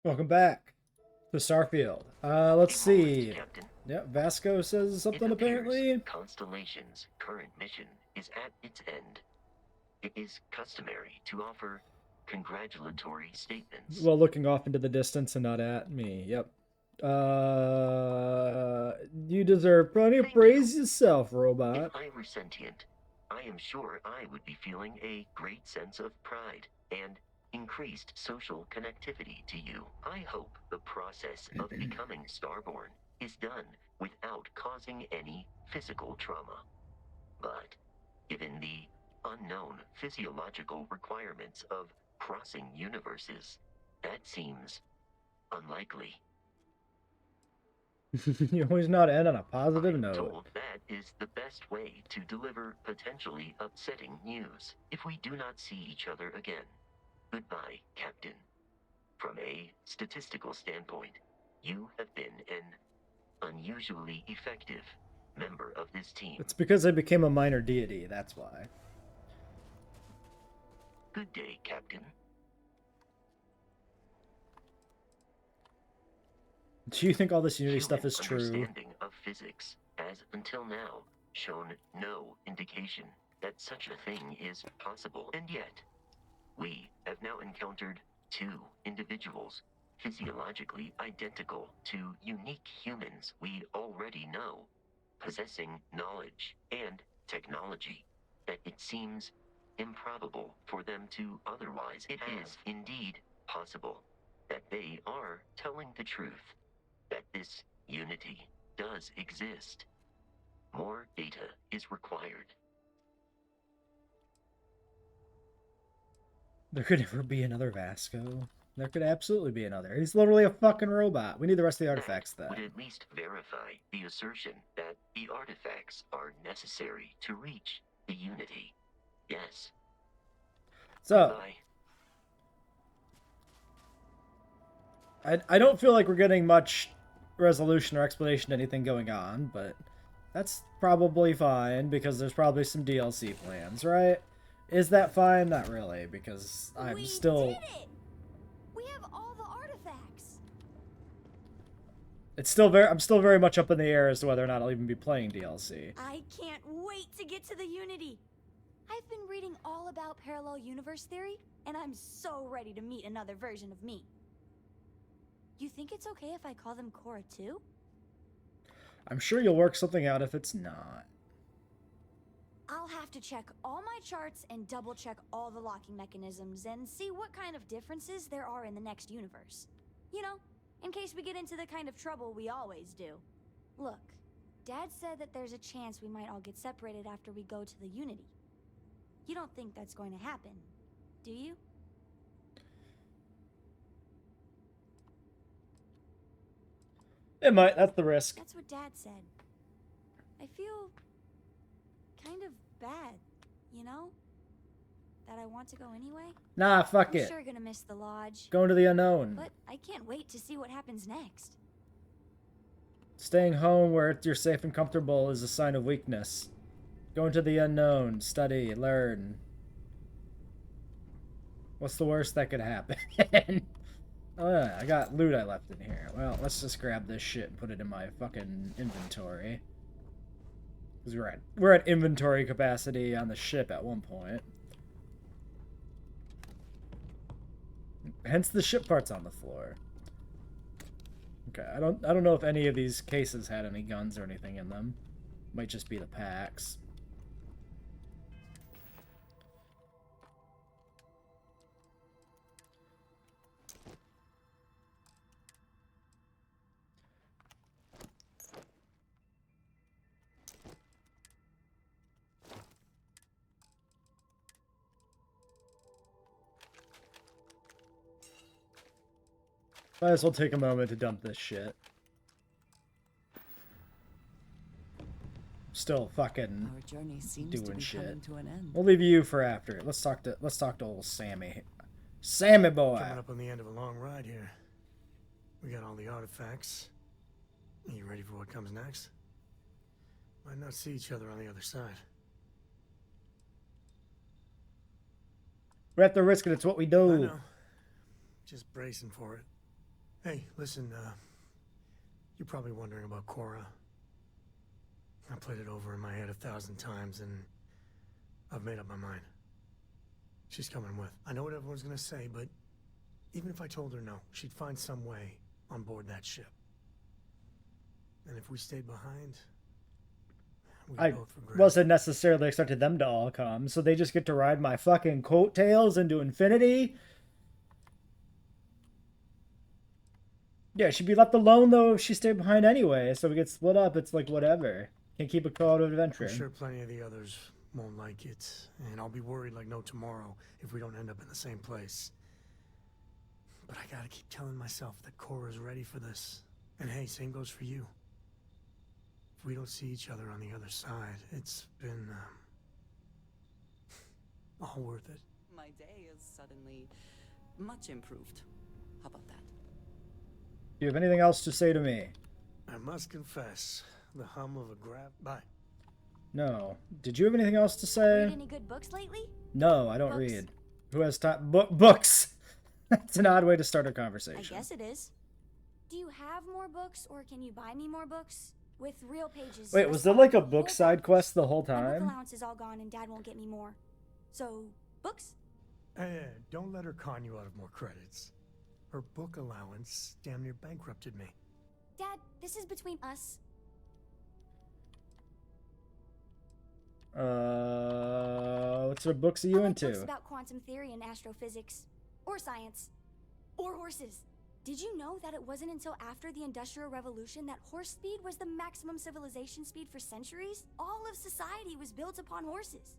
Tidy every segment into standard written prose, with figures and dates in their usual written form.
Welcome back to Starfield. Let's Acknowledged, see. Captain. Yeah, Vasco says It something appears apparently. Constellation's current mission is at its end. It is customary to offer congratulatory statements. Well, looking off into the distance and not at me. Yep. You deserve plenty of Thank you. praise yourself, If robot. I were sentient, I am sure I would be feeling a great sense of pride and increased social connectivity to you. I hope the process of becoming starborn is done without causing any physical trauma. But given the unknown physiological requirements of crossing universes, that seems unlikely. You always know how to end on a I positive am note. told that is the best way to deliver potentially upsetting news if we do not see each other again. Goodbye, Captain. From a statistical standpoint, you have been an unusually effective member of this team. It's because I became a minor deity, that's why. Good day, Captain. Do you think all this Unity stuff Human is true? understanding of physics has until now shown no indication that such a thing is possible. And yet, we have now encountered two individuals physiologically identical to unique humans we already know, possessing knowledge and technology that it seems improbable for them to otherwise. It is indeed possible that they are telling the truth, that this unity does exist. More data is required. There could never be another Vasco. There could absolutely be another. He's literally a fucking robot. We need the rest of the That artifacts would then. at least verify the assertion that the artifacts are necessary to reach the unity. Yes. So, Goodbye. I don't feel like we're getting much resolution or explanation to anything going on, but that's probably fine because there's probably some DLC plans, right? Is that fine? Not really, because I'm We still. did it! We have all the artifacts. It's still very. I'm still very much up in the air as to whether or not I'll even be playing DLC. I can't wait to get to the Unity. I've been reading all about parallel universe theory, and I'm so ready to meet another version of me. You think it's okay if I call them Cora too? I'm sure you'll work something out if it's not. I'll have to check all my charts and double check all the locking mechanisms and see what kind of differences there are in the next universe. You know, in case we get into the kind of trouble we always do. Look, Dad said that there's a chance we might all get separated after we go to the Unity. You don't think that's going to happen, do you? It might. That's the risk. That's what Dad said. I feel kind of bad, you know? That I want to go anyway. Nah, fuck I'm it. sure gonna miss the lodge. Going to the unknown. But I can't wait to see what happens next. Staying home where you're safe and comfortable is a sign of weakness. Going to the unknown, study, learn. What's the worst that could happen? Oh yeah, I got loot I left in here. Well, let's just grab this shit and put it in my fucking inventory. Because we're at inventory capacity on the ship at one point. Hence the ship parts on the floor. Okay, I don't know if any of these cases had any guns or anything in them. Might just be the packs. Might as well take a moment to dump this shit. Still fucking Our journey seems to doing be shit. coming to an end. We'll leave you for after. Let's talk to old Sammy. Sammy boy. Coming up on the end of a long ride here. We got all the artifacts. Are you ready for what comes next? Might not see each other on the other side. We have to risk it. It's what we I do. know. Just bracing for it. Hey, listen, you're probably wondering about Cora. I played it over in my head 1,000 times, and I've made up my mind. She's coming with. I know what everyone's gonna say, but even if I told her no, she'd find some way on board that ship. And if we stayed behind, we I both regret. wasn't necessarily expecting them to all come, so they just get to ride my fucking coattails into infinity? Yeah, she'd be left alone, though, if she stayed behind anyway, so we get split up, it's like, whatever. Can't keep a co-out adventure. I'm sure plenty of the others won't like it, and I'll be worried like no tomorrow if we don't end up in the same place. But I gotta keep telling myself that Cora's ready for this. And hey, same goes for you. If we don't see each other on the other side, it's been, all worth it. My day is suddenly much improved. How about that? Do you have anything else to say to me? I must confess, the hum of a grab... Bye. No. Did you have anything else to say? Read any good books lately? No, I don't Books. read. Who has time? Books! That's an odd way to start a I conversation. guess it is. Do you have more books, or can you buy me more books? With real pages. Wait, was there like a book side quest the whole My book time? allowance is all gone and Dad won't get me more. So, books? Hey, don't let her con you out of more credits. Her book allowance damn near bankrupted me. Dad, this is between us. What sort of books are you I like books into? about quantum theory and astrophysics. Or science. Or horses. Did you know that it wasn't until after the Industrial Revolution that horse speed was the maximum civilization speed for centuries? All of society was built upon horses.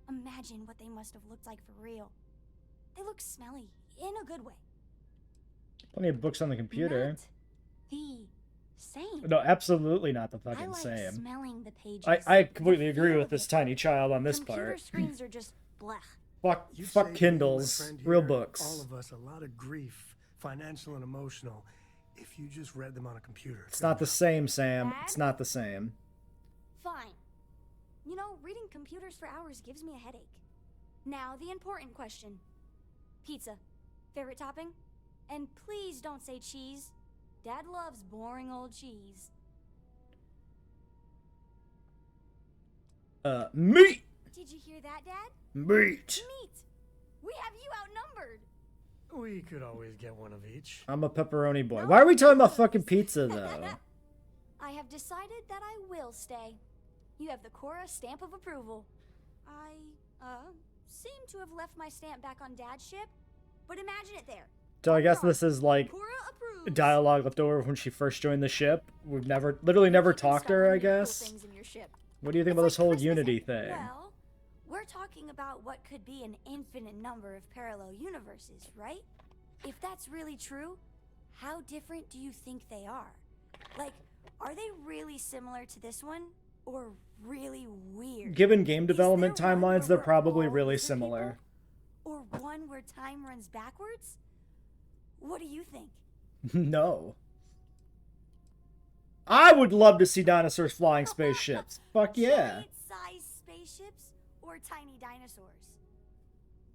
Imagine what they must have looked like for real. They look smelly, in a good way. Plenty of books on the computer. Not the same. No, absolutely not the I fucking like same. smelling the pages. I completely The agree feel with of this it. tiny child on this Computer part. screens are just blech. Fuck, You fuck saved me and my Kindles, friend real here, books. All of us a lot of grief, financial and emotional, if you just read them on a computer. It's not the same, Sam. Dad? It's not the same. Fine. You know, reading computers for hours gives me a headache. Now, the important question. Pizza. Favorite topping? And please don't say cheese. Dad loves boring old cheese. Meat! Did you hear that, Dad? Meat! Meat! We have you outnumbered! We could always get one of each. I'm a pepperoni boy. No, Why are we talking about please. fucking pizza, though? I have decided that I will stay. You have the Cora stamp of approval. I, seem to have left my stamp back on Dad's ship, but imagine it there. So I guess Gone. this is like Cora approves. dialogue left over when she first joined the ship. We've literally never Keep talked to her, I installing new cool guess. things in your ship. What do you think It's about like this whole Christmas Unity and- thing? Well, we're talking about what could be an infinite number of parallel universes, right? If that's really true, how different do you think they are? Like, are they really similar to this one? Or really weird? Given game Is development there one where timelines, they're we're probably all really lizard similar. people? Or one where time runs backwards? What do you think? No. I would love to see dinosaurs flying spaceships. Fuck yeah. Giant-sized spaceships or tiny dinosaurs?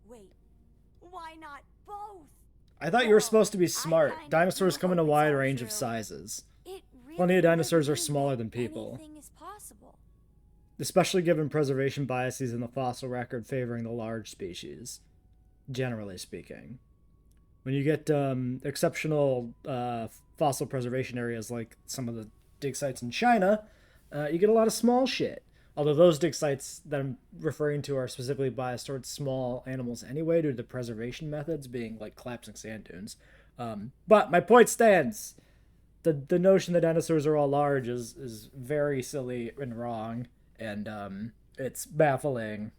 Wait, why not both? I thought you were Well, supposed to be I smart. kind of Dinosaurs do come in a hope it's wide all range of true. sizes. It really Plenty of would dinosaurs are mean smaller that than people. Anything is possible. Especially given preservation biases in the fossil record favoring the large species, generally speaking. When you get exceptional fossil preservation areas like some of the dig sites in China, you get a lot of small shit. Although those dig sites that I'm referring to are specifically biased towards small animals anyway, due to the preservation methods being like collapsing sand dunes. But my point stands. The notion that dinosaurs are all large is very silly and wrong, and it's baffling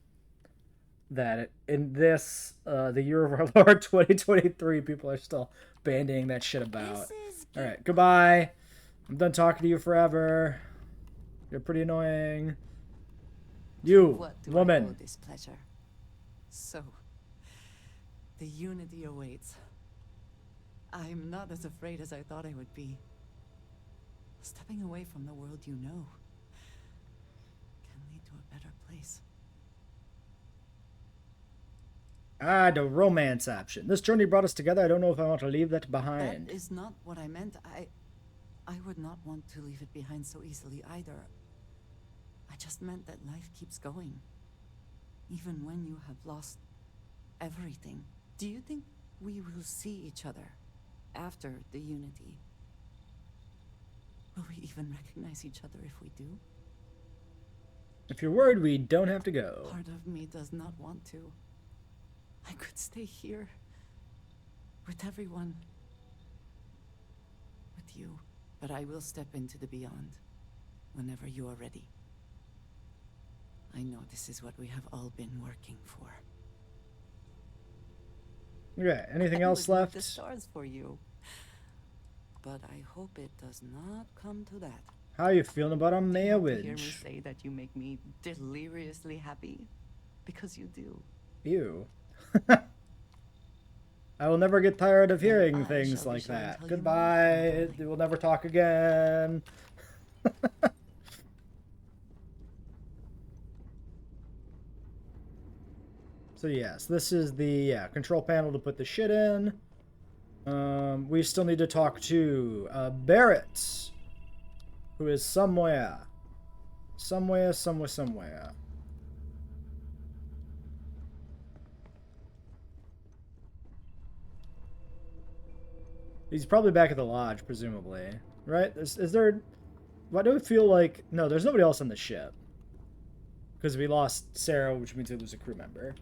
that in this the year of our Lord 2023, people are still bandying that shit about. This is All right, goodbye. I'm done talking to you forever. You're pretty annoying. You, What do I owe woman. this pleasure? So, the unity awaits. I'm not as afraid as I thought I would be. Stepping away from the world you know can lead to a better place. Ah, the romance option. This journey brought us together. I don't know if I want to leave that behind. That is not what I meant. I would not want to leave it behind so easily either. I just meant that life keeps going. Even when you have lost everything. Do you think we will see each other after the Unity? Will we even recognize each other if we do? If you're worried, we don't have to go. Part of me does not want to. I could stay here. With everyone. With you. But I will step into the beyond. Whenever you are ready. I know this is what we have all been working for. Okay, anything else I would move left? the stars for you. But I hope it does not come to that. How you feeling about a Do you hear me marriage? say that you make me deliriously happy? Because you do. Ew. I will never get tired of hearing I things shall be like sure and that. tell you more, Goodbye. darling. We'll never talk again. So yes, this is the control panel to put the shit in. We still need to talk to Barrett, who is somewhere. Somewhere. He's probably back at the lodge, presumably. Right? Is there... Why do I feel like... No, there's nobody else on the ship. Because we lost Sarah, which means we lose a crew member.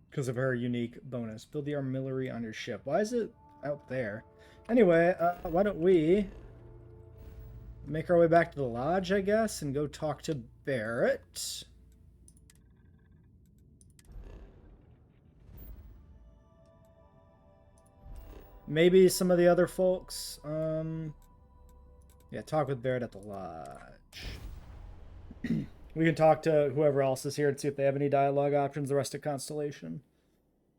Because of her unique bonus. Build the artillery on your ship. Why is it out there? Anyway, why don't we... make our way back to the lodge, I guess, and go talk to Barrett. Maybe some of the other folks. Yeah, talk with Barrett at the lodge. We can talk to whoever else is here and see if they have any dialogue options the rest of Constellation.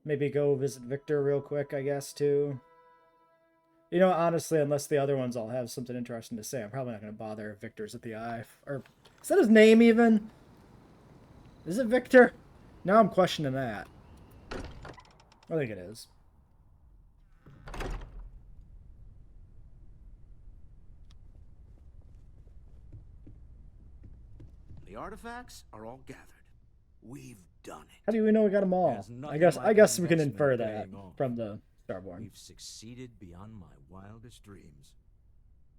Maybe go visit Victor real quick, I guess, too. You know, honestly, unless the other ones all have something interesting to say, I'm probably not going to bother if Victor's at the eye. Or, is that his name, even? Is it Victor? Now I'm questioning that. I think it is. The artifacts are all gathered. We've done it. How do we know we got them all? There's I nothing like guess we can investment infer that paying off. from the Starborn. We've succeeded beyond my wildest dreams.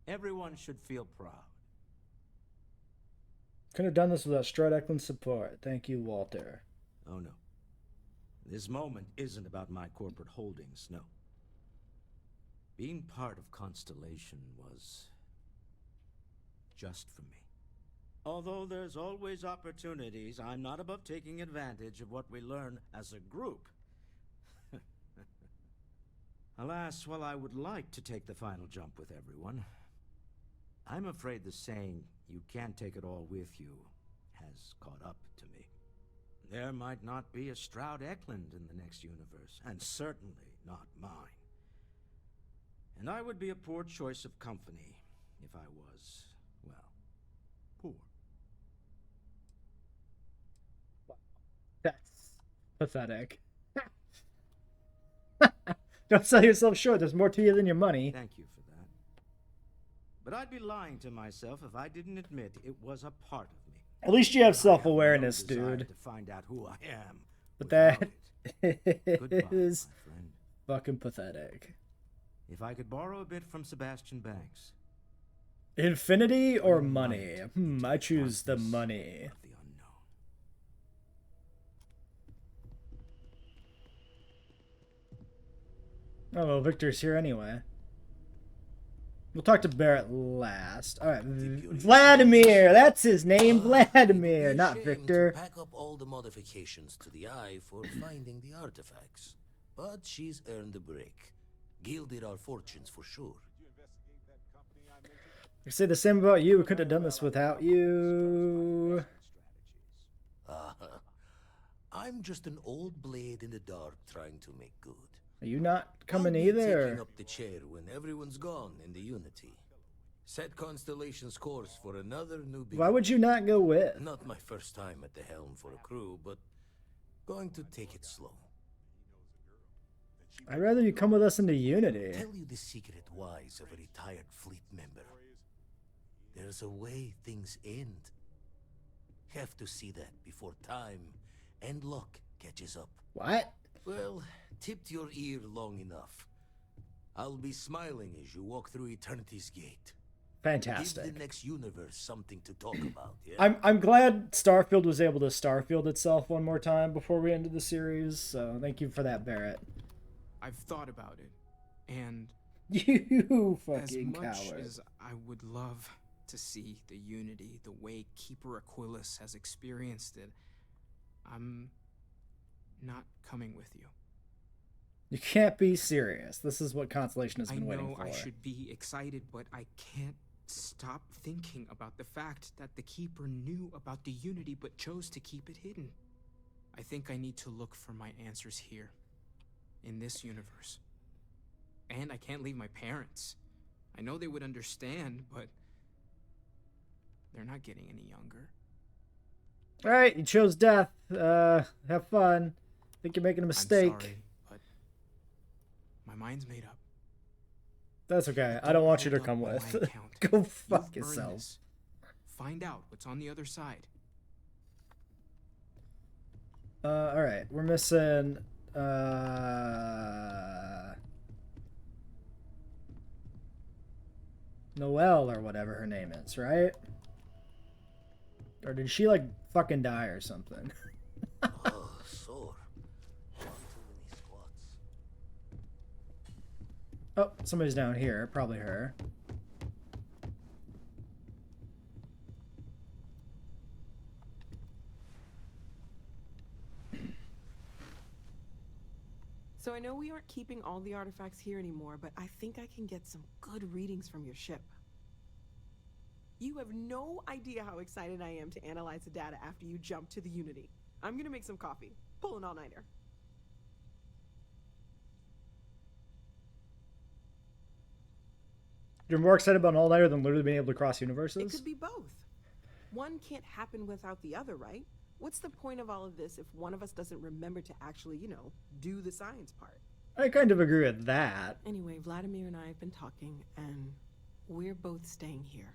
Everyone should feel proud. Couldn't have done this without Stride Eklund's support. Thank you, Walter. Oh no. This moment isn't about my corporate holdings, no. Being part of Constellation was just for me. Although there's always opportunities, I'm not above taking advantage of what we learn as a group. Alas, while I would like to take the final jump with everyone, I'm afraid the saying, "you can't take it all with you," has caught up to me. There might not be a Stroud Eklund in the next universe, and certainly not mine. And I would be a poor choice of company if I was, well, poor. That's pathetic. Don't sell yourself short. There's more to you than your money. Thank you for that. But I'd be lying to myself if I didn't admit it was a part of me. At least you have I have self-awareness, no desire dude. to find out who I am. But without that it. Goodbye, is my friend. fucking pathetic. If I could borrow a bit from Sebastian Banks. Infinity or Green money? light I choose the darkness money. of the unknown. Oh, well, Victor's here anyway. We'll talk to Barrett last. Alright, Vladimir! That's his name, Vladimir, not Victor. Pack up all the modifications to the eye for finding the artifacts. But she's earned a break. Gilded our fortunes for sure. I say the same about you. We couldn't have done this without you. I'm just an old blade in the dark trying to make good. Are you not coming I'll be either? taking up the chair when everyone's gone in the Unity. Set Constellation's course for another new beginning. Why would you not go with? Not my first time at the helm for a crew, but going to take it slow. I'd rather you come with us into Unity. Tell you the secret whys of a retired fleet member. There's a way things end. Have to see that before time and luck catches up. What? Well, tipped your ear long enough. I'll be smiling as you walk through eternity's gate. Fantastic. Give the next universe something to talk about, yeah? I'm glad Starfield was able to Starfield itself one more time before we ended the series, so thank you for that, Barrett. I've thought about it, and You as fucking much coward. as I would love to see the Unity the way Keeper Aquilus has experienced it, I'm not coming with you. You can't be serious. This is what Constellation has I been waiting know for. I should be excited, but I can't stop thinking about the fact that the Keeper knew about the Unity but chose to keep it hidden. I think I need to look for my answers here, in this universe. And I can't leave my parents. I know they would understand, but they're not getting any younger. Alright, you chose death. Have fun. I think you're making a mistake. I'm sorry, but my mind's made up. That's okay. I don't want you to Hold come up on with. my account. Go fuck You've earned yourself. this. Find out what's on the other side. Alright. We're missing, Noelle or whatever her name is, right? Or did she, like, fucking die or something? Oh, sore. Not too many squats. Oh, somebody's down here. Probably her. So I know we aren't keeping all the artifacts here anymore, but I think I can get some good readings from your ship. You have no idea how excited I am to analyze the data after you jump to the Unity. I'm gonna make some coffee. Pull an all-nighter. You're more excited about an all-nighter than literally being able to cross It universes? could be both. One can't happen without the other, right? What's the point of all of this if one of us doesn't remember to actually, do the science part? I kind of agree with that. Anyway, Vladimir and I have been talking, and we're both staying here.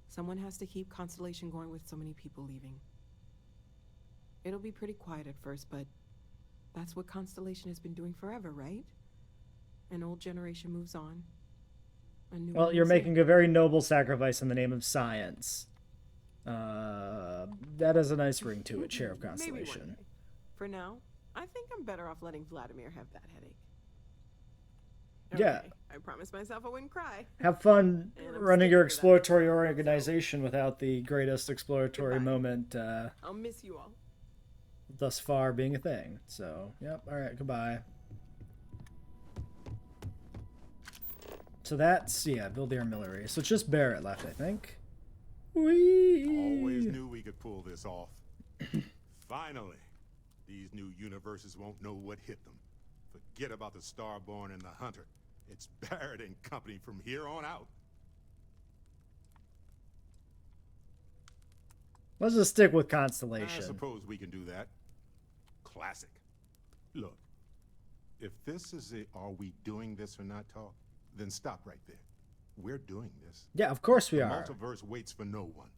Someone has to keep Constellation going with so many people leaving. It'll be pretty quiet at first, but that's what Constellation has been doing forever, right? An old generation moves on. A new Well, one you're moves in. making a very noble sacrifice in the name of science. That has a nice ring to it, Sheriff Maybe one Constellation. day. For now, I think I'm better off letting Vladimir have that headache. Yeah. Okay, I promised myself I wouldn't cry. Have fun And I'm running your sticking to that. exploratory organization without the greatest exploratory Goodbye. moment I'll miss you all. thus far being a thing. So, yep, alright, goodbye. So that's, yeah, build the artillery. So it's just Barrett left, I think. Whee! Always knew we could pull this off. Finally, these new universes won't know what hit them. Forget about the Starborn and the Hunter. It's Barrett and company from here on out. Let's just stick with I Constellation. suppose we can do that. Classic. Look, if this is a are we doing this or not talk, then stop right there. We're doing this. Yeah, of course we The are. multiverse waits for no one.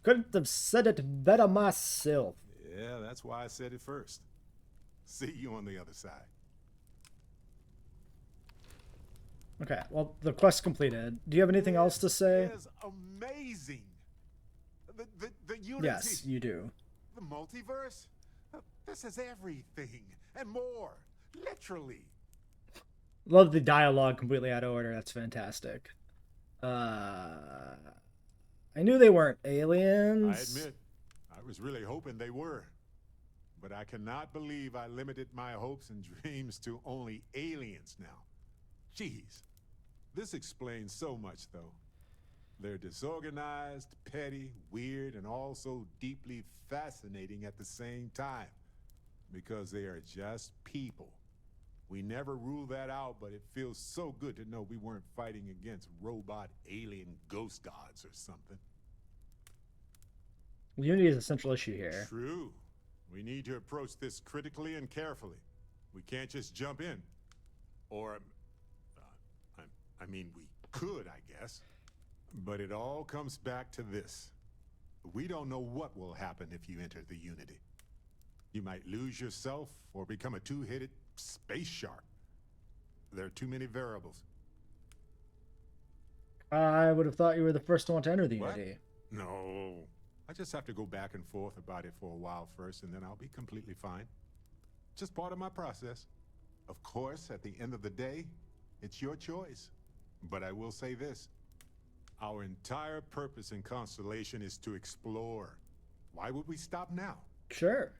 Couldn't have said it better myself. Yeah, that's why I said it first. See you on the other side. Okay, well, the quest's completed. Do you have anything else to say? This is amazing. The unity. Yes, you do. The multiverse. This is everything and more. Literally. Love the dialogue completely out of order. That's fantastic. I knew they weren't I aliens. admit, I was really hoping they were. But I cannot believe I limited my hopes and dreams to only aliens now. Jeez. This explains so much, though. They're disorganized, petty, weird, and also deeply fascinating at the same time. Because they are just people We never ruled that out, but it feels so good to know we weren't fighting against robot alien ghost gods or something. Unity is a central issue here. True. We need to approach this critically and carefully. We can't just jump in. Or, I mean, we could, I guess. But it all comes back to this. We don't know what will happen if you enter the Unity. You might lose yourself or become a two-headed space shark. There are too many variables. I would have thought you were the first one to enter the What? Unity. No. I just have to go back and forth about it for a while first, and then I'll be completely fine. Just part of my process. Of course, at the end of the day, it's your choice. But I will say this. Our entire purpose in Constellation is to explore. Why would we stop now? Sure.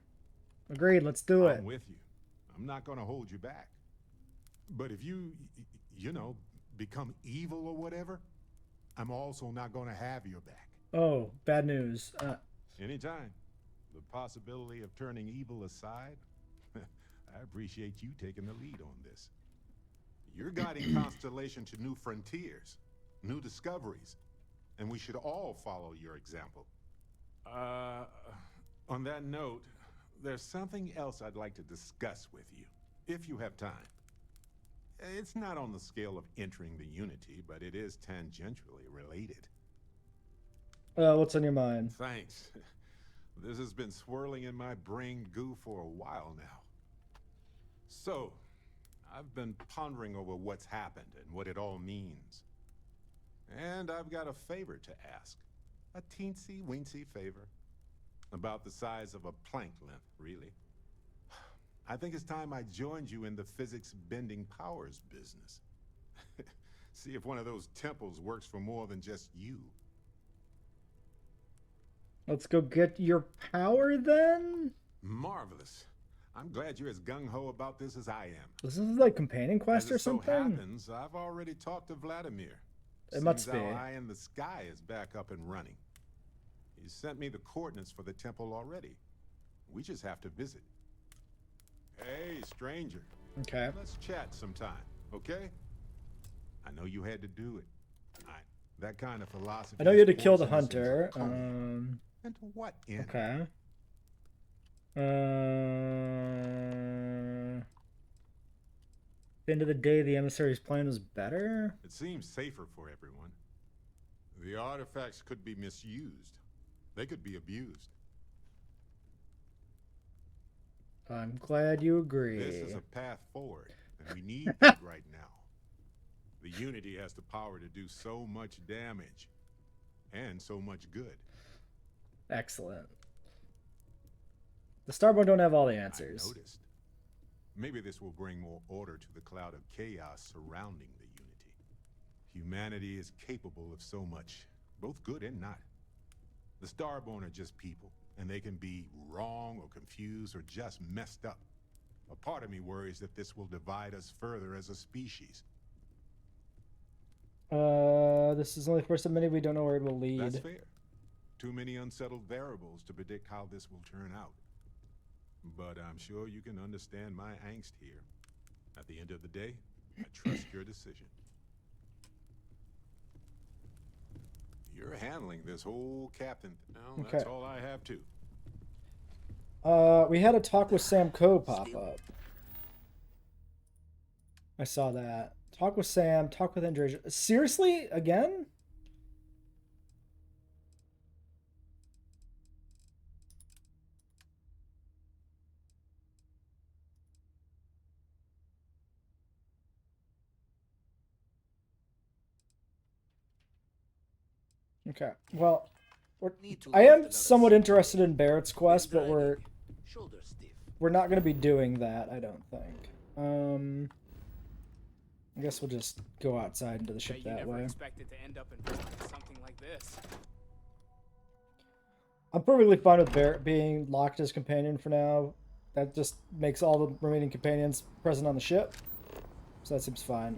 Agreed, let's do it. I'm with you. I'm not going to hold you back. But if you know, become evil or whatever, I'm also not going to have your back. Oh, bad news. Anytime. The possibility of turning evil aside, I appreciate you taking the lead on this. You're guiding Constellation to new frontiers, new discoveries, and we should all follow your example. On that note, there's something else I'd like to discuss with you, if you have time. It's not on the scale of entering the Unity, but it is tangentially related. What's on your mind? Thanks. This has been swirling in my brain goo for a while now. So, I've been pondering over what's happened and what it all means. And I've got a favor to ask. A teensy-weensy favor. About the size of a plank length, really. I think it's time I joined you in the physics-bending powers business. See if one of those temples works for more than just you. Let's go get your power then? Marvelous. I'm glad you're as gung-ho about this as I am. This is like companion quest or As it so something? happens, I've already talked to Vladimir. It must Seems be. our eye in the sky is back up and running. He sent me the coordinates for the temple already. We just have to visit. Hey, stranger. Okay. Let's chat sometime, okay? I know you had to do it. That kind of philosophy. I know you had to is kill the poisonous and hunter. draconian. And to what end? Okay. At the end of the day, the emissary's plan was better? It seems safer for everyone. The artifacts could be misused. They could be abused. I'm glad you agree. This is a path forward, and we need it right now. The Unity has the power to do so much damage, and so much good. Excellent. The Starborn don't have all the answers. I noticed. Maybe this will bring more order to the cloud of chaos surrounding the Unity. Humanity is capable of so much, both good and not. The Starborn are just people, and they can be wrong or confused or just messed up. A part of me worries that this will divide us further as a species. This is only the first of many. We don't know where it will lead. That's fair. Too many unsettled variables to predict how this will turn out. But I'm sure you can understand my angst here. At the end of the day, I trust your decision. You're handling this whole captain. No, that's Okay. all I have to. We had a talk with Sam Coe pop up. I saw that. Talk with Sam, talk with Andrea. Seriously? Again? Okay. Well, I am somewhat interested in Barrett's quest, but we're not going to be doing that, I don't think. I guess we'll just go outside into the ship that way. Expected to end up in something like this. I'm perfectly fine with Barrett being locked as companion for now. That just makes all the remaining companions present on the ship. So that seems fine.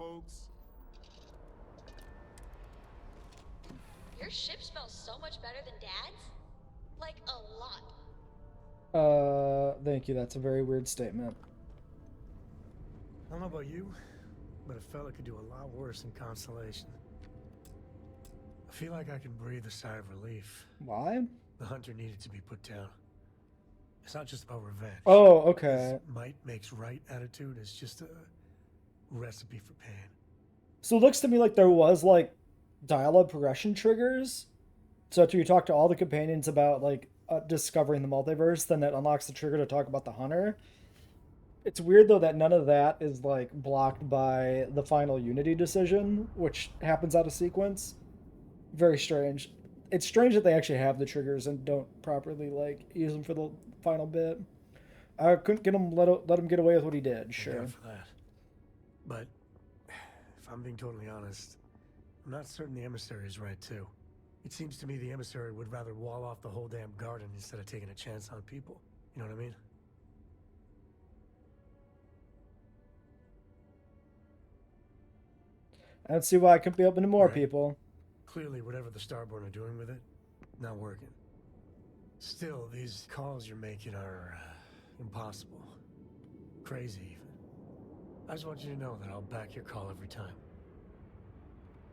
folks. Your ship smells so much better than Dad's? Like, a lot. Thank you. That's a very weird statement. I don't know about you, but a fella could do a lot worse in Constellation. I feel like I can breathe a sigh of relief. Why? The hunter needed to be put down. It's not just about revenge. Oh, okay. His might makes right attitude is just a recipe for pain. So it looks to me like there was, like, dialogue progression triggers. So after you talk to all the companions about, like, discovering the multiverse, then that unlocks the trigger to talk about the hunter. It's weird, though, that none of that is, like, blocked by the final Unity decision, which happens out of sequence. Very strange. It's strange that they actually have the triggers and don't properly, like, use them for the final bit. I couldn't get him, let him get away with what he did, sure. Yeah, for that. But if I'm being totally honest, I'm not certain the emissary is right, too. It seems to me the emissary would rather wall off the whole damn garden instead of taking a chance on people. You know what I mean? I don't see why I couldn't be open to more Right. people. Clearly, whatever the Starborn are doing with it, not working. Still, these calls you're making are impossible. Crazy, even. I just want you to know that I'll back your call every time.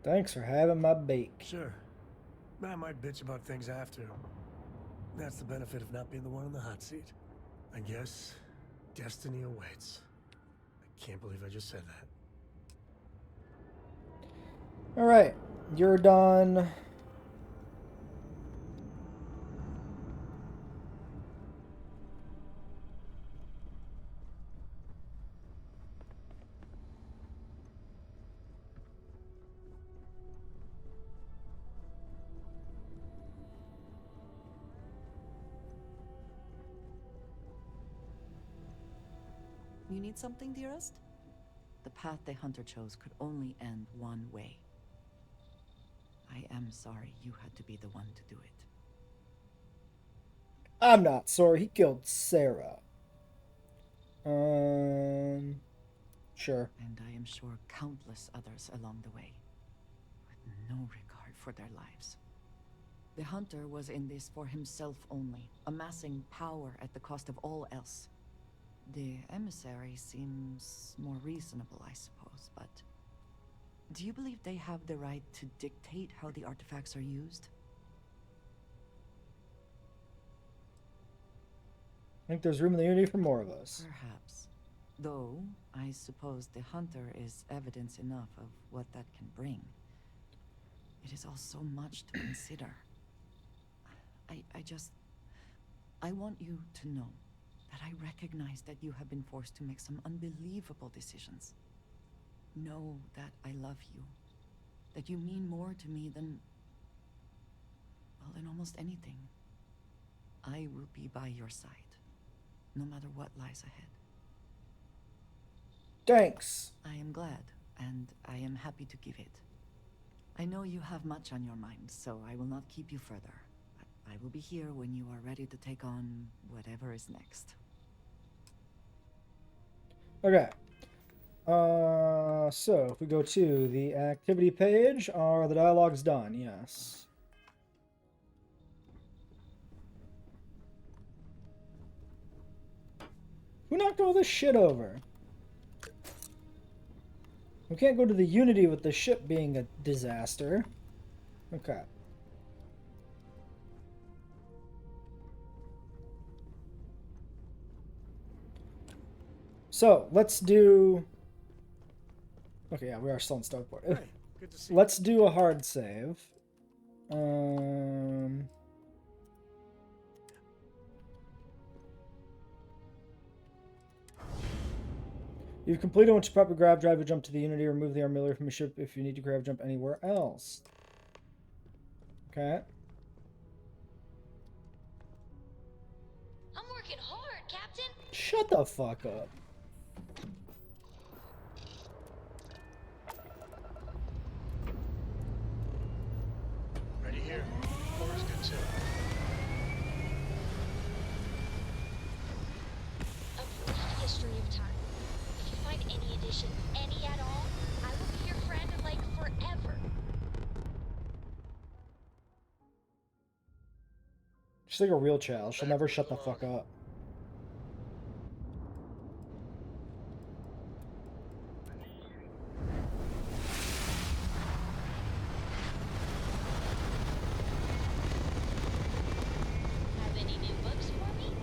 Thanks for having my bake. Sure. I might bitch about things after. That's the benefit of not being the one in the hot seat. I guess destiny awaits. I can't believe I just said that. Alright, you're done. You need something, dearest? The path the hunter chose could only end one way. I am sorry you had to be the one to do it. I'm not sorry, he killed Sarah. Sure. And I am sure countless others along the way, with no regard for their lives. The hunter was in this for himself only, amassing power at the cost of all else. The emissary seems more reasonable, I suppose, but... do you believe they have the right to dictate how the artifacts are used? I think there's room in the Unity for more of us. Perhaps. Though, I suppose the hunter is evidence enough of what that can bring. It is all so much to consider. I want you to know that I recognize that you have been forced to make some unbelievable decisions. Know that I love you. That you mean more to me than... well, than almost anything. I will be by your side, no matter what lies ahead. Thanks. I am glad, and I am happy to give it. I know you have much on your mind, so I will not keep you further. But I will be here when you are ready to take on whatever is next. Okay. So if we go to the activity page, are the dialogues done? Yes. Who knocked all this shit over? We can't go to the Unity with the ship being a disaster. Okay. So, let's do... okay, yeah, we are still in Starport. Hey, good to see you. Let's do a hard save. You've completed once you proper grab drive to jump to the Unity, remove the armillary from the ship if you need to grab jump anywhere else. Okay. I'm working hard, Captain. Shut the fuck up. Ready here. Cora's good too. A brief history of time. If you find any addition, any at all, I will She's like a real child. She'll never shut the fuck up. Have any new books for me?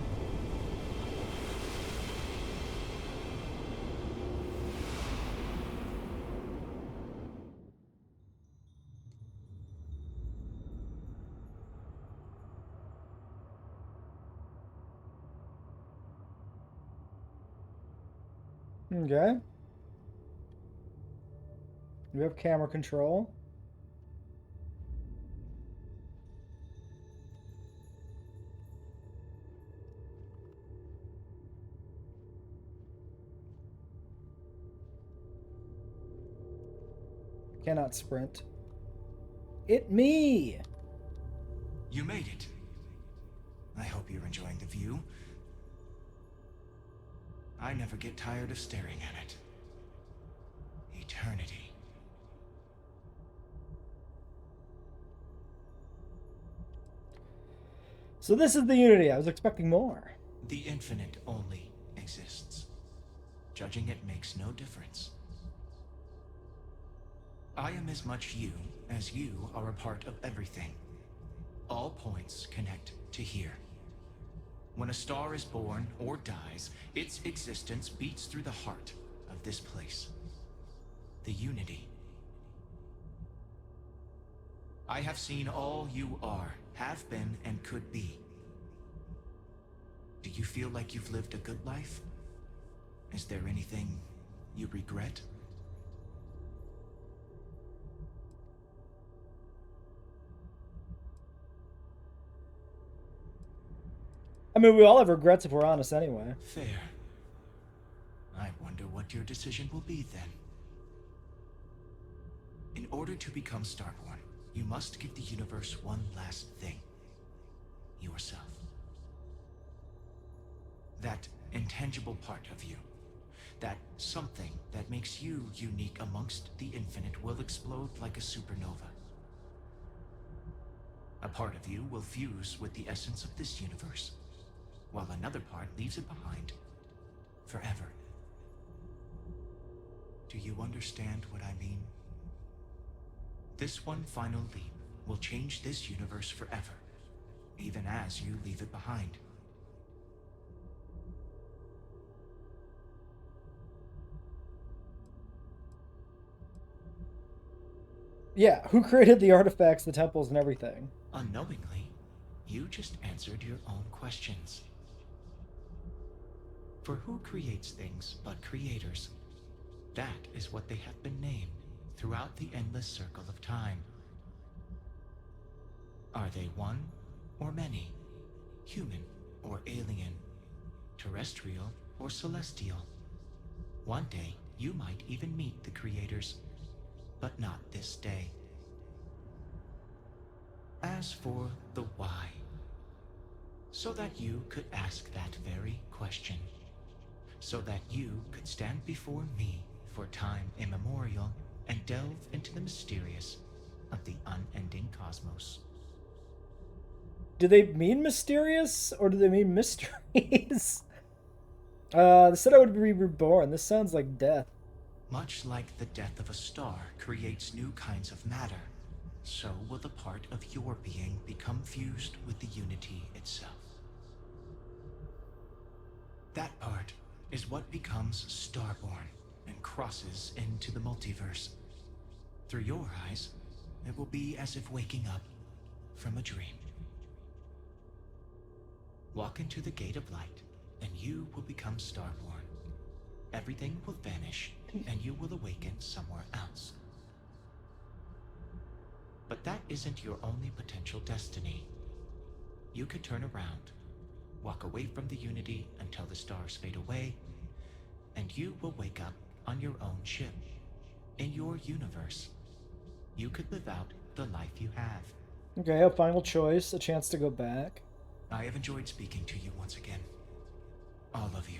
Okay. We have camera control. Cannot sprint. It me! You made it. I hope you're enjoying the view. I never get tired of staring at it. Eternity. So this is the Unity. I was expecting more. The infinite only exists. Judging it makes no difference. I am as much you as you are a part of everything. All points connect to here. When a star is born or dies, its existence beats through the heart of this place. The Unity. I have seen all you are, have been, and could be. Do you feel like you've lived a good life? Is there anything you regret? I mean, we all have regrets if we're honest anyway. Fair. I wonder what your decision will be then. In order to become Starborn, you must give the universe one last thing. Yourself. That intangible part of you. That something that makes you unique amongst the infinite will explode like a supernova. A part of you will fuse with the essence of this universe, while another part leaves it behind forever. Do you understand what I mean? This one final leap will change this universe forever, even as you leave it behind. Yeah, who created the artifacts, the temples, and everything? Unknowingly, you just answered your own questions. For who creates things but creators? That is what they have been named throughout the endless circle of time. Are they one or many? Human or alien? Terrestrial or celestial? One day, you might even meet the creators, but not this day. As for the why, so that you could ask that very question, so that you could stand before me for time immemorial and delve into the mysterious of the unending cosmos. Do they mean mysterious, or do they mean mysteries? They said I would be reborn. This sounds like death. Much like the death of a star creates new kinds of matter, so will the part of your being become fused with the Unity itself. That part is what becomes Starborn and crosses into the multiverse. Through your eyes, it will be as if waking up from a dream. Walk into the gate of light, and you will become Starborn. Everything will vanish, and you will awaken somewhere else. But that isn't your only potential destiny. You could turn around, walk away from the Unity until the stars fade away, and you will wake up on your own ship, in your universe. You could live out the life you have. Okay, a final choice, a chance to go back. I have enjoyed speaking to you once again. All of you.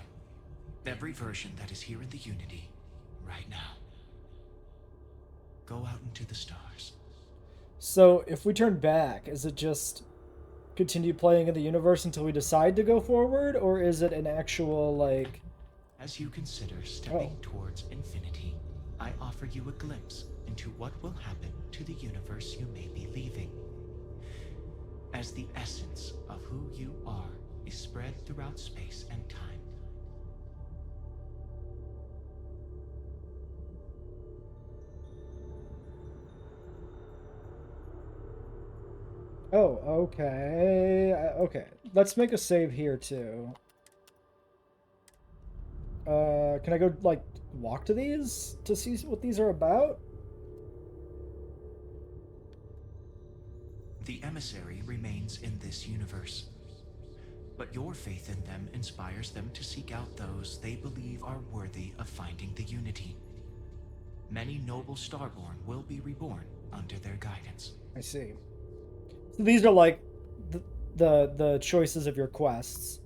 Every version that is here in the Unity, right now. Go out into the stars. So, if we turn back, is it just continue playing in the universe until we decide to go forward, or is it an actual, like... As you consider stepping towards infinity, I offer you a glimpse into what will happen to the universe you may be leaving. As the essence of who you are is spread throughout space and time. Oh, okay. Okay. Let's make a save here, too. Can I go, like, walk to these to see what these are about? The emissary remains in this universe, but your faith in them inspires them to seek out those they believe are worthy of finding the unity. Many noble Starborn will be reborn under their guidance. I see. So these are like the choices of your quests.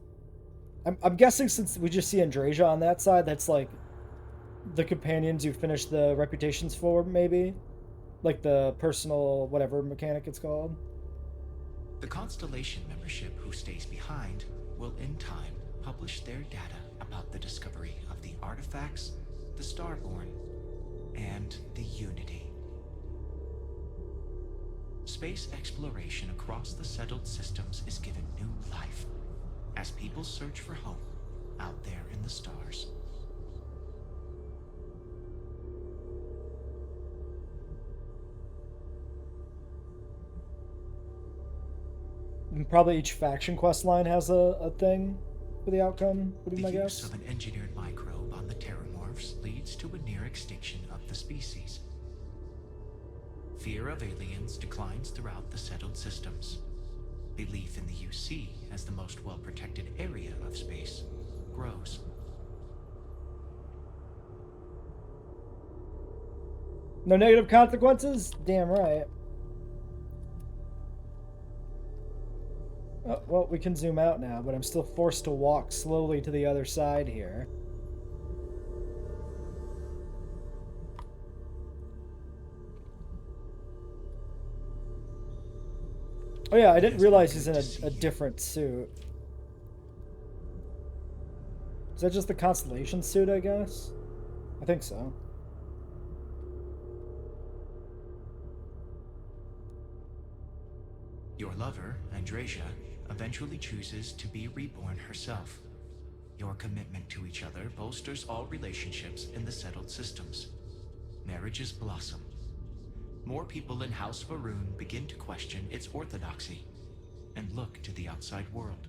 I'm guessing since we just see Andrasia on that side, that's like the companions you finish the reputations for, maybe? Like the personal whatever mechanic it's called. The Constellation membership who stays behind will in time publish their data about the discovery of the artifacts, the Starborn, and the Unity. Space exploration across the settled systems is given new life as people search for home out there in the stars. And probably each faction quest line has a thing for the outcome, would be my guess. The use of an engineered microbe on the Terramorphs leads to a near extinction of the species. Fear of aliens declines throughout the settled systems. Belief in the UC as the most well-protected area of space grows. No negative consequences? Damn right. Oh, well, we can zoom out now, but I'm still forced to walk slowly to the other side here. Oh yeah, I didn't realize he's in a different suit. Is that just the Constellation suit, I guess? I think so. Your lover, Andrasia, eventually chooses to be reborn herself. Your commitment to each other bolsters all relationships in the settled systems. Marriages blossom. More people in House Varun begin to question its orthodoxy and look to the outside world.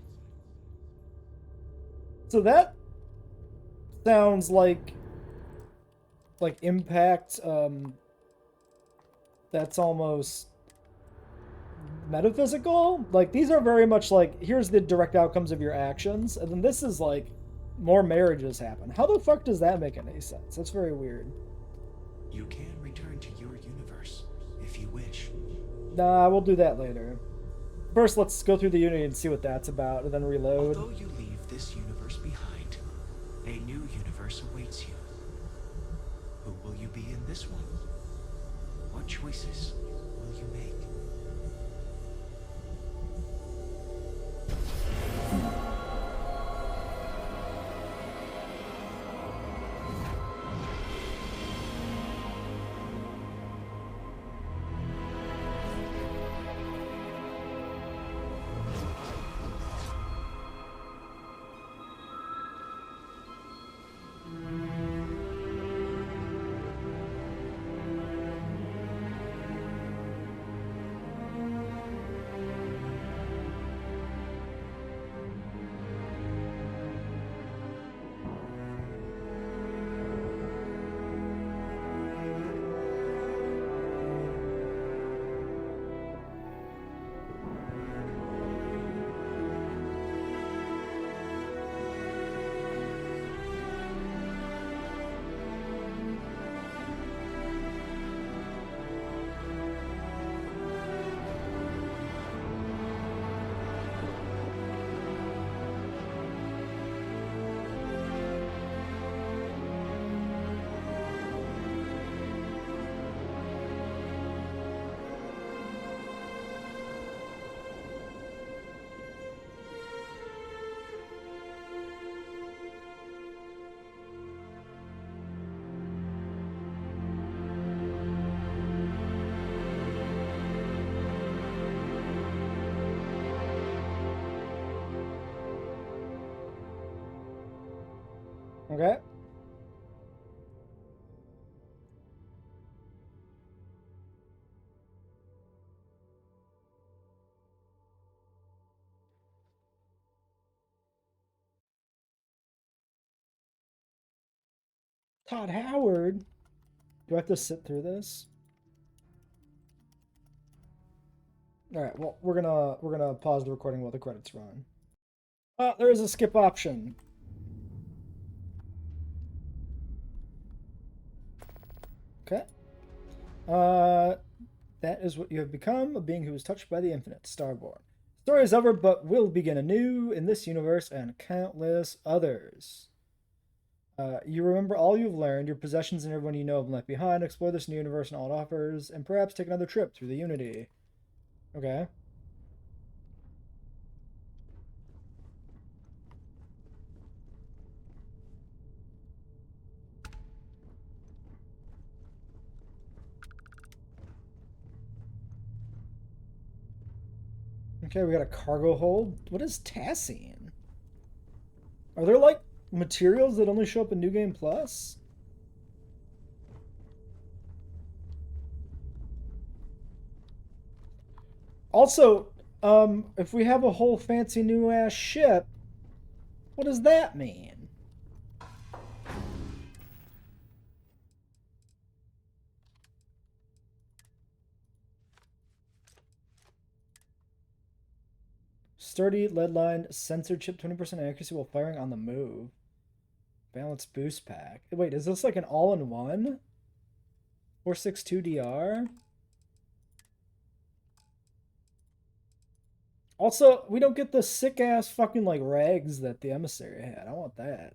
So that sounds like Impact, that's almost metaphysical. Like, these are very much like, here's the direct outcomes of your actions, and then this is like, more marriages happen. How the fuck does that make any sense? That's very weird. You can return to your universe if you wish. Nah, we'll do that later. First, let's go through the Unity and see what that's about, and then reload. Although you leave this universe behind, a new universe awaits you. Who will you be in this one? What choices will you make? Okay. Todd Howard? Do I have to sit through this? Alright, well, we're gonna pause the recording while the credits run. There is a skip option. Okay. That is what you have become, a being who is touched by the infinite, Starborn. Story is over, but will begin anew in this universe and countless others. You remember all you've learned, your possessions and everyone you know have left behind, explore this new universe and all it offers, and perhaps take another trip through the Unity. Okay. Okay, we got a cargo hold. What is Tassine? Are there, like, materials that only show up in New Game Plus? Also, if we have a whole fancy new ass ship, what does that mean? Sturdy, lead-lined, sensor chip, 20% accuracy while firing on the move. Balance boost pack. Wait, is this like an all-in-one? 462 DR? Also, we don't get the sick-ass fucking, like, rags that the emissary had. I want that.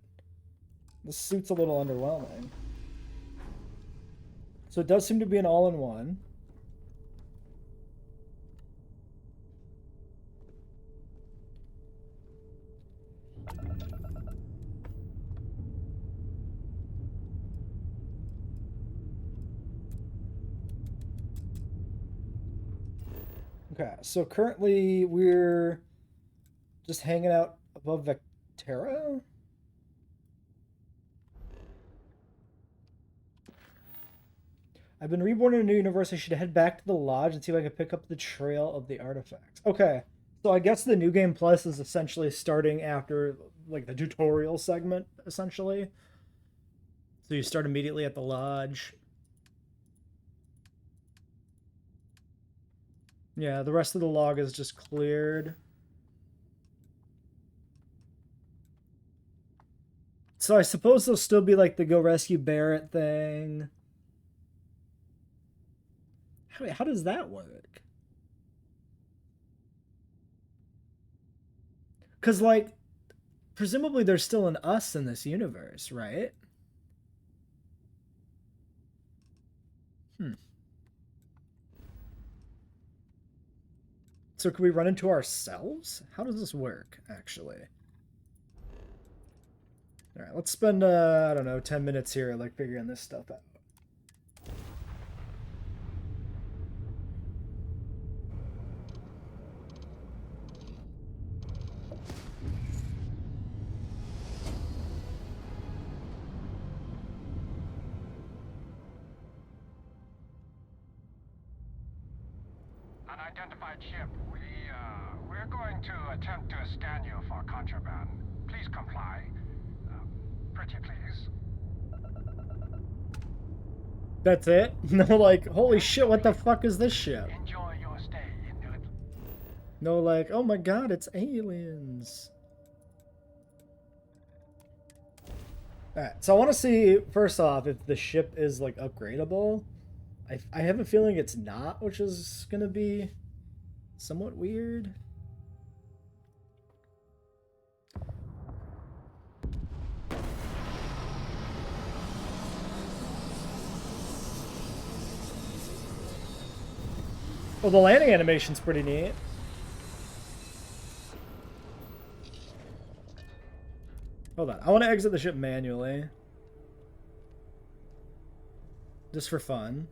This suit's a little underwhelming. So it does seem to be an all-in-one. Okay, so currently we're just hanging out above Vectera? I've been reborn in a new universe. I should head back to the lodge and see if I can pick up the trail of the artifacts. Okay, so I guess the New Game Plus is essentially starting after, like, the tutorial segment, essentially. So you start immediately at the lodge. Yeah, the rest of the log is just cleared. So I suppose there'll still be, like, the go rescue Barrett thing. How does that work? Because, like, presumably there's still an us in this universe, right? So can we run into ourselves? How does this work, actually? Alright, let's spend, I don't know, 10 minutes here, like, figuring this stuff out. Unidentified ship. We're going to attempt to scan you for contraband. Please comply. Pretty please. That's it? No, like, holy shit, what the fuck is this ship? Enjoy your stay in New. No, like, oh my god, it's aliens. Alright, so I want to see, first off, if the ship is, like, upgradable. I have a feeling it's not, which is gonna be somewhat weird. Well, the landing animation's pretty neat. Hold on, I want to exit the ship manually. Just for fun.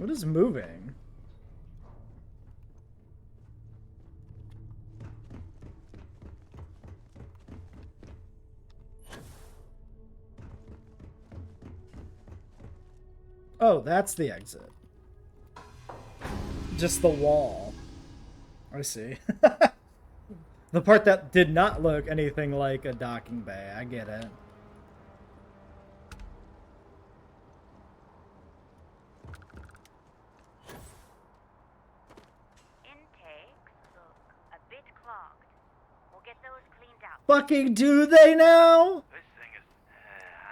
What is moving? Oh, that's the exit. Just the wall. I see. The part that did not look anything like a docking bay. I get it. Intakes look a bit clogged. We'll get those cleaned out. Fucking do they now? This thing is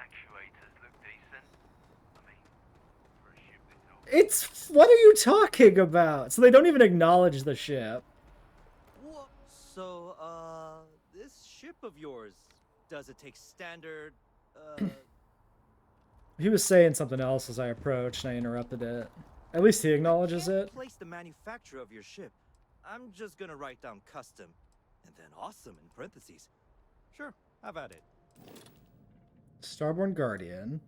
actuators look decent. I mean, for a ship that's all... It's... What are you talking about? So they don't even acknowledge the ship. What? So, this ship of yours, does it take standard, He was saying something else as I approached and I interrupted it. At least he acknowledges it. place the manufacturer of your ship. I'm just gonna write down custom, and then awesome in parentheses. Sure, have at it. Starborn Guardian.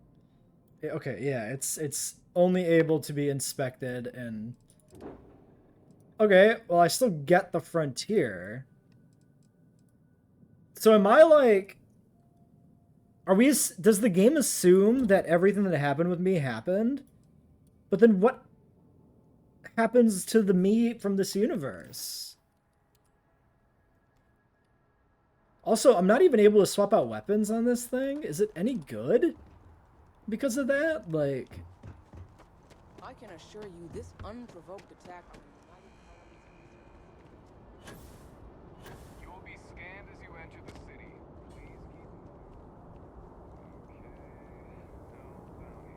Okay, yeah, it's only able to be inspected and... Okay, well I still get the Frontier. So am I like... Are we... Does the game assume that everything that happened with me happened? But then what happens to the me from this universe? Also, I'm not even able to swap out weapons on this thing. Is it any good because of that? Like... I can assure you this unprovoked attack on You will be scanned as you enter the city. Please keep... Okay. No bounty.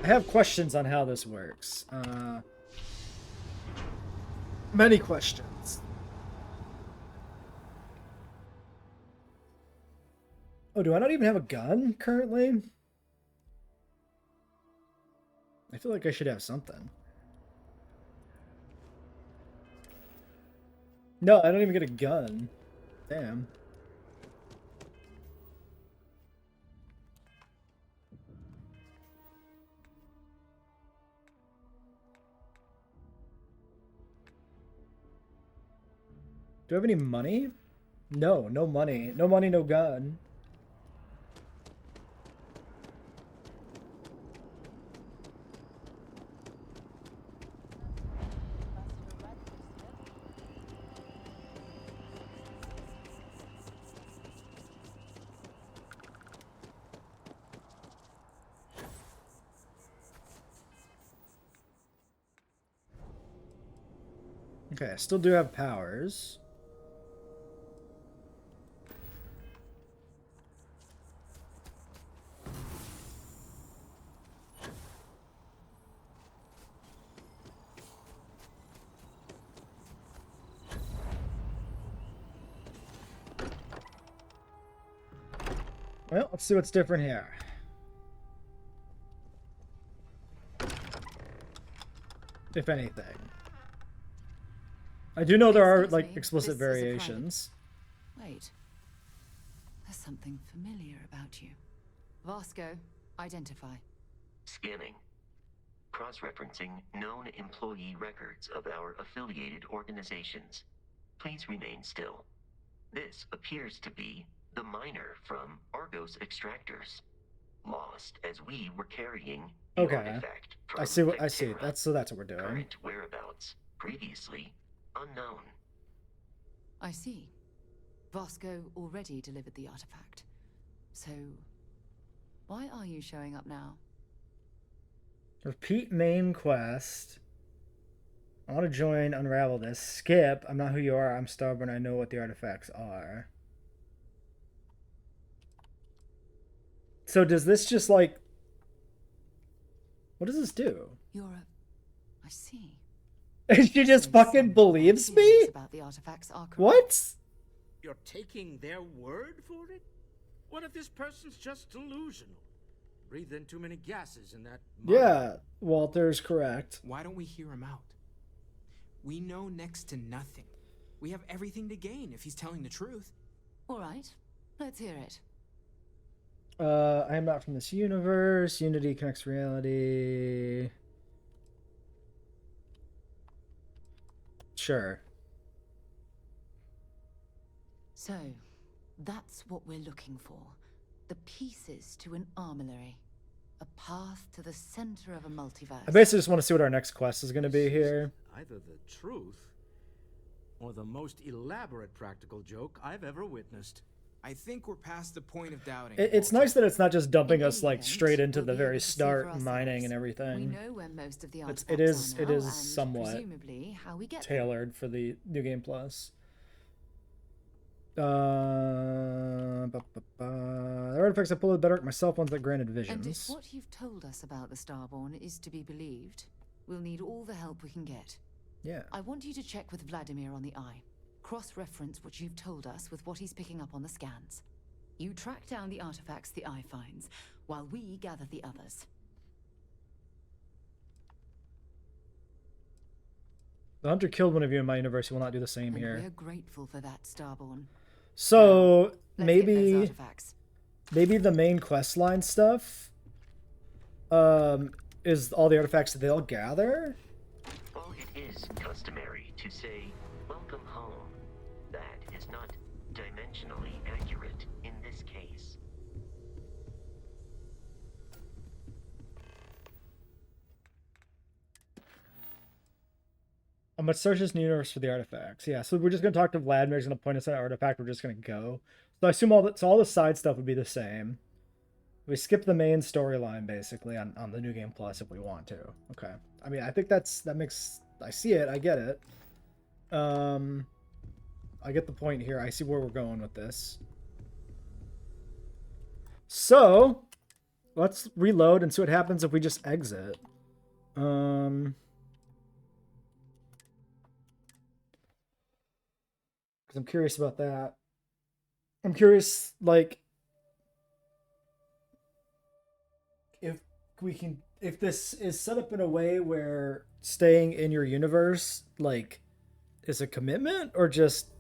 I have questions on how this works. Many questions. Oh, do I not even have a gun currently? I feel like I should have something. No, I don't even get a gun. Damn. Do I have any money? No, no money. No money, no gun. Okay, I still do have powers. Well, let's see what's different here. If anything. I do know there are, like, explicit variations. Wait. There's something familiar about you. Vasco, identify. Scanning. Cross-referencing known employee records of our affiliated organizations. Please remain still. This appears to be the miner from Argos Extractors. Lost as we were carrying the artifact from I see what I Vectera. see. That's what we're doing. Current whereabouts previously unknown. I see. Vasco already delivered the artifact. So, why are you showing up now? Repeat main quest. I want to join Unravel this. Skip. I'm not who you are. I'm stubborn. I know what the artifacts are. So does this just like... What does this do? I see. She just fucking believes me? About the artifacts are correct. What? You're taking their word for it? What if this person's just delusional? Breathe in too many gases in that... Yeah, Walter's correct. Why don't we hear him out? We know next to nothing. We have everything to gain if he's telling the truth. All right, let's hear it. I am not from this universe. Unity connects reality. Sure. So, that's what we're looking for. The pieces to an armory. A path to the center of a multiverse. I basically just want to see what our next quest is going to be here. Either the truth or the most elaborate practical joke I've ever witnessed. I think we're past the point of doubting. It's nice that it's not just dumping us like straight into the very start, mining and everything. We know where most of the It is somewhat presumably how we get tailored for the New Game Plus. The artifacts I pulled are better at myself, ones that granted visions. And if what you've told us about the Starborn is to be believed, we'll need all the help we can get. Yeah. I want you to check with Vladimir on the Eye. Cross-reference what you've told us with what he's picking up on the scans. You track down the artifacts the Eye finds, while we gather the others. The Hunter killed one of you in my universe. He will not do the same here. We're grateful for that, Starborn. So Now, maybe the main quest line stuff is all the artifacts that they'll gather. While it is customary to say welcome home, that is not dimensionally accurate in this case. I'm gonna search this new universe for the artifacts. Yeah, so we're just gonna talk to Vladimir. He's gonna point us at an artifact. We're just gonna go. So I assume all the side stuff would be the same. We skip the main storyline basically on the New Game Plus if we want to. Okay. I mean, I think that makes. I see it. I get it. I get the point here. I see where we're going with this. So let's reload and see what happens if we just exit. Because I'm curious about that. I'm curious, like, if this is set up in a way where staying in your universe, like, is a commitment or just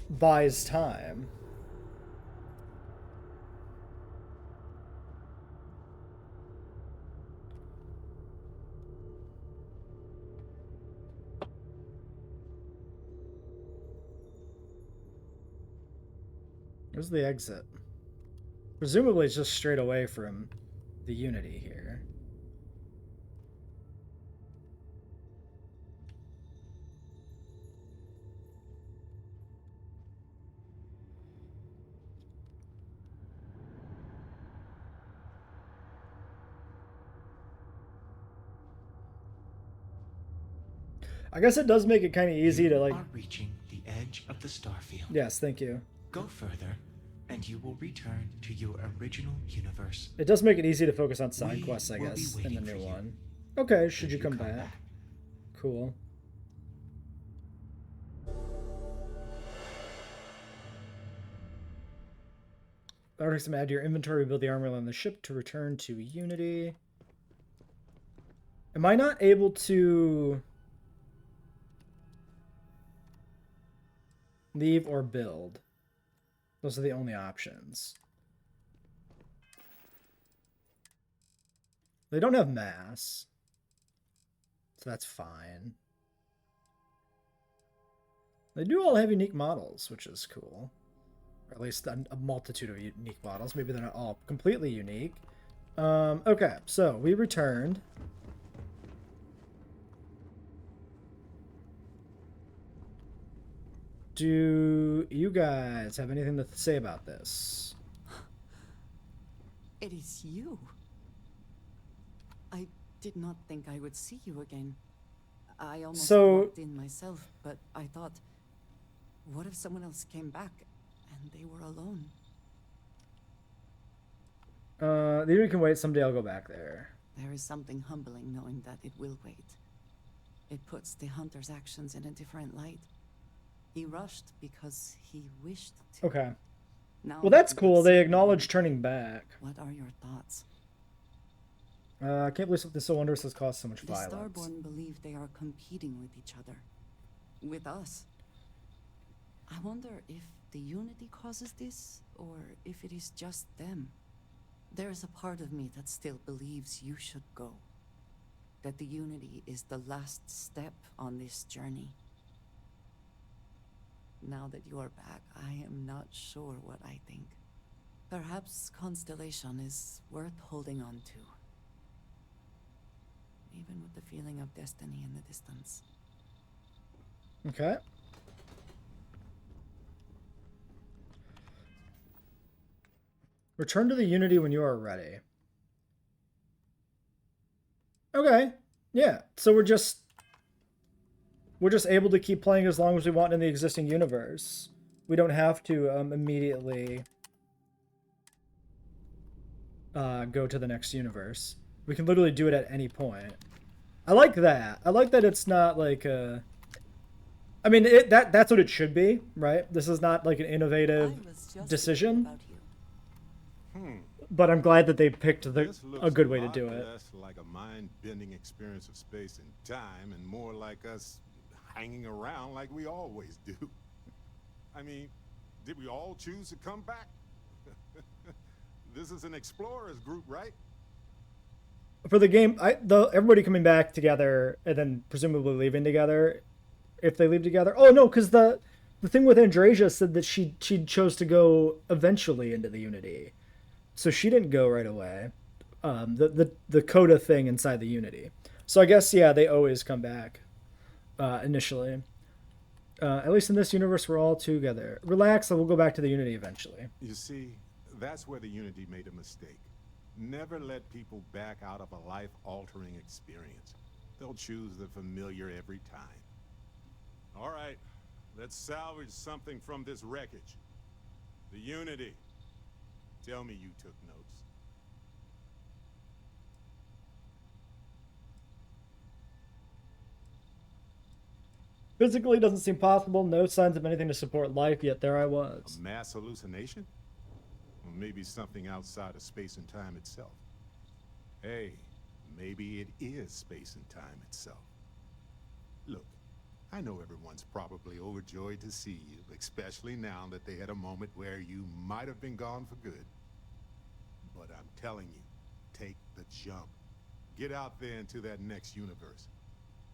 buys time. Where's the exit? Presumably it's just straight away from the Unity here. I guess it does make it kind of easy to like. You are reaching the edge of the Starfield. Yes, thank you. Go further, and you will return to your original universe. It does make it easy to focus on side quests, I guess, in the new one. Okay, should you come back? Cool. Artifacts to add to your inventory. Build the armor on the ship to return to Unity. Am I not able to leave or build? Those are the only options. They don't have mass, so that's fine. They do all have unique models, which is cool. Or at least a multitude of unique models. Maybe they're not all completely unique. Okay, so we returned. Do you guys have anything to say about this? It is you. I did not think I would see you again. I almost walked in myself, but I thought, what if someone else came back and they were alone? The Unity can wait. Someday I'll go back there. There is something humbling knowing that it will wait. It puts the hunter's actions in a different light. He rushed because he wished to. Okay. Now well, that's cool. They acknowledge turning back. What are your thoughts? I can't believe something so wondrous has caused so much The violence. Starborn believe they are competing with each other. with us. I wonder if the Unity causes this, or if it is just them. There is a part of me that still believes you should go. That the Unity is the last step on this journey. Now that you are back, I am not sure what I think. Perhaps Constellation is worth holding on to. Even with the feeling of destiny in the distance. Okay. Return to the Unity when you are ready. Okay. Yeah. So we're just able to keep playing as long as we want in the existing universe. We don't have to immediately go to the next universe. We can literally do it at any point. I like that. I like that it's not like a... I mean, that's what it should be, right? This is not like an innovative decision. But I'm glad that they picked a good way to do it. Less like a mind-bending experience of space and time, and more like us hanging around like we always do. I mean, did we all choose to come back? This is an explorers group, right? For the game, everybody coming back together and then presumably leaving together, if they leave together. Oh no, because the thing with Andrasia said that she chose to go eventually into the Unity. So she didn't go right away. The Coda thing inside the Unity. So I guess, yeah, they always come back initially. At least in this universe, we're all together. Relax, and we'll go back to the Unity eventually. You see, that's where the Unity made a mistake. Never let people back out of a life-altering experience. They'll choose the familiar every time. All right, let's salvage something from this wreckage. The Unity. Tell me you took notes. Physically doesn't seem possible. No signs of anything to support life, yet there I was. A mass hallucination? Or maybe something outside of space and time itself. Hey, maybe it is space and time itself. Look, I know everyone's probably overjoyed to see you, especially now that they had a moment where you might have been gone for good. But I'm telling you, take the jump. Get out there into that next universe.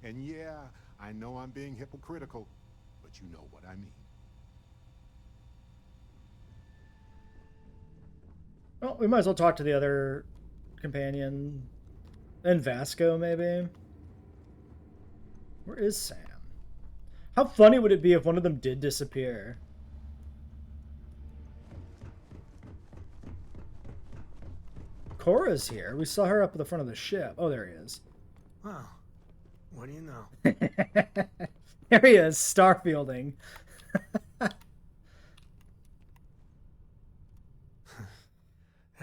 And yeah, I know I'm being hypocritical, but you know what I mean. Well, we might as well talk to the other companion. And Vasco, maybe? Where is Sam? How funny would it be if one of them did disappear? Cora's here. We saw her up at the front of the ship. Oh, there he is. Wow. What do you know? There he is, starfielding. Had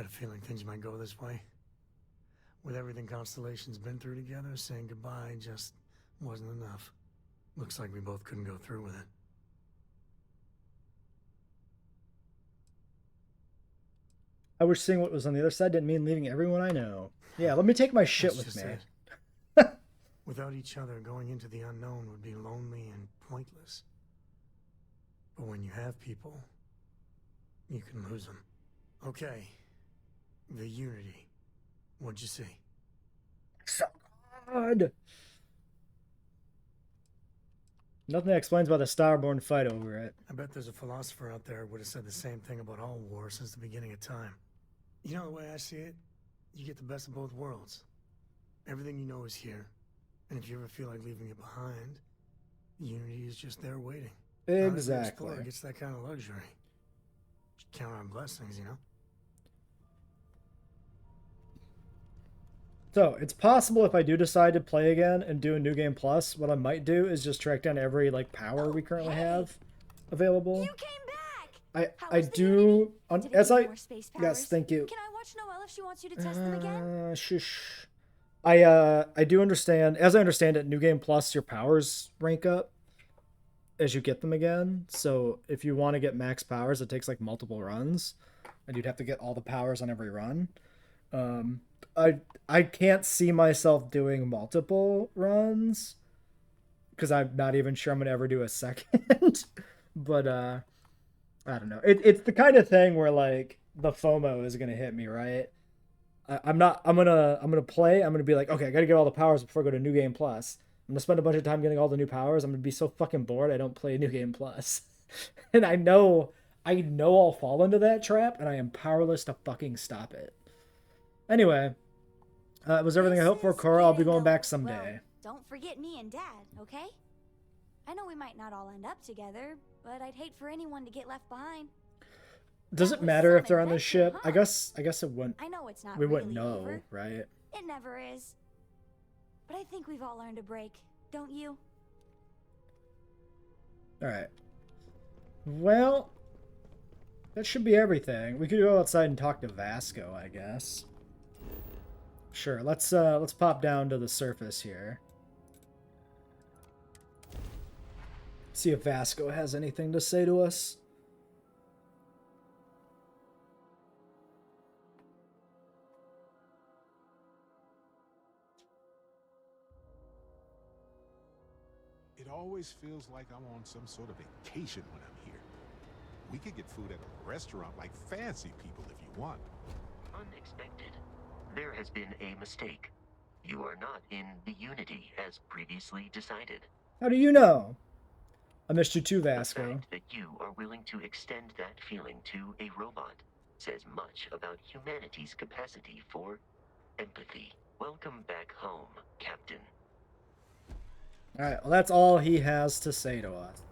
a feeling things might go this way. With everything Constellation's been through together, saying goodbye just wasn't enough. Looks like we both couldn't go through with it. I wish seeing what was on the other side didn't mean leaving everyone I know. Yeah, let me take my shit That's with just me. it. Without each other, going into the unknown would be lonely and pointless. But when you have people, you can lose them. Okay. The Unity. What'd you see? So good. Nothing that explains why the Starborn fight over it. I bet there's a philosopher out there who would have said the same thing about all wars since the beginning of time. You know the way I see it? You get the best of both worlds. Everything you know is here. And if you ever feel like leaving it behind, Unity is just there waiting. Not every Exactly. explorer gets that kind of luxury. Just count on blessings, you know? So, it's possible if I do decide to play again and do a New Game Plus, what I might do is just track down every, like, power we currently have available. You came back! I do... Did it as give I... you more space powers? Yes, thank you. Can I watch Noelle if she wants you to test them again? Shush. I do understand, as I understand it, New Game Plus, your powers rank up as you get them again. So if you want to get max powers, it takes like multiple runs, and you'd have to get all the powers on every run. I can't see myself doing multiple runs because I'm not even sure I'm gonna ever do a second. But I don't know. It's the kind of thing where like the FOMO is gonna hit me, right? I'm not. I'm gonna play. I'm gonna be like, okay, I gotta get all the powers before I go to New Game Plus. I'm gonna spend a bunch of time getting all the new powers. I'm gonna be so fucking bored I don't play New Game Plus. And I know I'll fall into that trap, and I am powerless to fucking stop it. Anyway, it was everything I hoped for, Cora. I'll be going back someday. Well, don't forget me and Dad, okay? I know we might not all end up together, but I'd hate for anyone to get left behind. Does it matter if they're on the ship? Huh? I guess it wouldn't. I know it's not. We really wouldn't know, over. Right? It never is. But I think we've all earned a break, don't you? All right. Well, that should be everything. We could go outside and talk to Vasco, I guess. Sure. Let's pop down to the surface here. See if Vasco has anything to say to us. It always feels like I'm on some sort of vacation when I'm here. We could get food at a restaurant like fancy people if you want. Unexpected. There has been a mistake. You are not in the Unity as previously decided. How do you know? I missed you too, Vasco. The fact that you are willing to extend that feeling to a robot says much about humanity's capacity for empathy. Welcome back home, Captain. Alright, well that's all he has to say to us.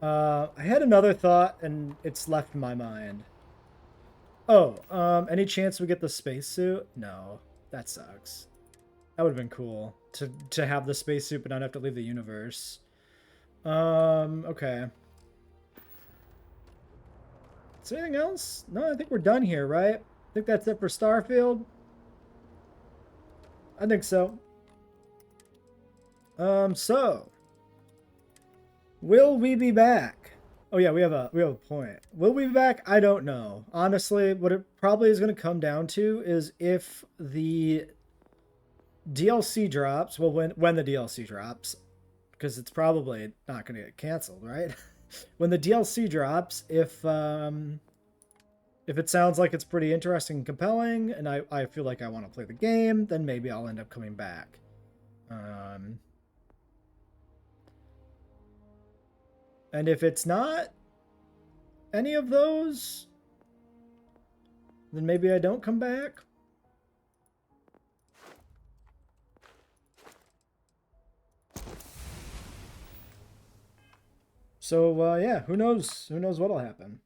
I had another thought, and it's left my mind. Oh, any chance we get the spacesuit? No, that sucks. That would have been cool, to have the spacesuit but not have to leave the universe. Okay. Is there anything else? No, I think we're done here, right? I think that's it for Starfield. I think so. So will we be back? Oh yeah, we have a point. Will we be back? I don't know. Honestly, what it probably is going to come down to is if the DLC drops, well when the DLC drops, because it's probably not going to get canceled, right? When the DLC drops, if it sounds like it's pretty interesting and compelling, and I feel like I want to play the game, then maybe I'll end up coming back. And if it's not any of those, then maybe I don't come back. So, yeah, who knows? Who knows what'll happen?